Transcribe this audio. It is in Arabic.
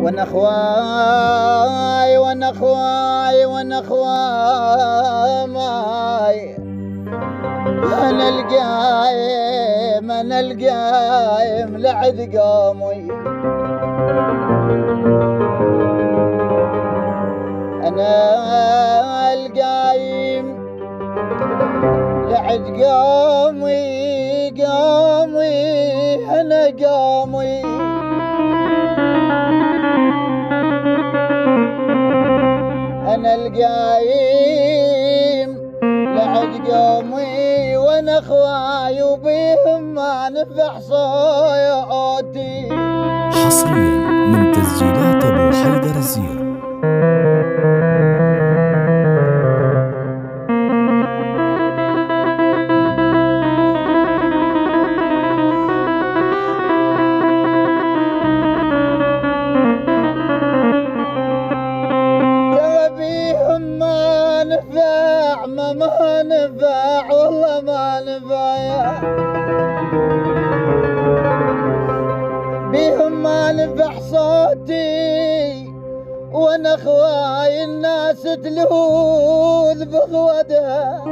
وانا خواي وانا خواي وانا خواي انا القايم لعد قومي. انا القايم لعد قومي انا قومي. انا القايم لعد قومي وانا خواي وبيهم ما نفع صوتي. حصريا من تسجيلات ابو حيدر الزير. ما نفع والله ما نفع بيهم ما نفع صوتي. وانا خواي الناس تلوذ بخودها